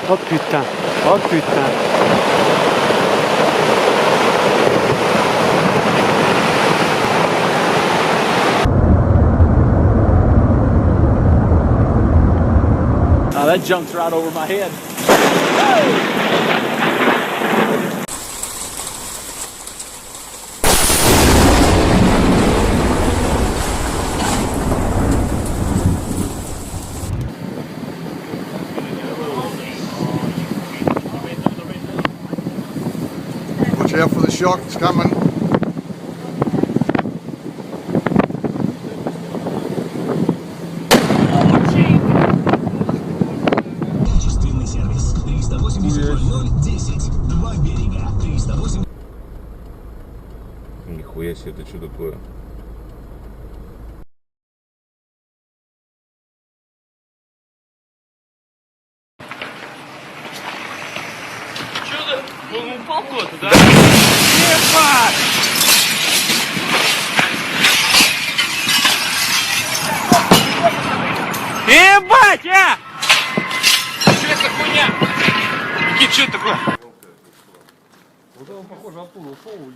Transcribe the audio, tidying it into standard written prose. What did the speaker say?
Oh putain, oh putain. Oh, that jumped right over my head. Watch out for the shock, it's coming. Качественный сервис. 380-00-10. Два берега. 308. Нихуя себе, это что такое? Что-то, он упал куда-то, да? Ебать! Ебать, а! Что это хуйня? Кит, что это такое? Вот он, похоже, оттуда ушел.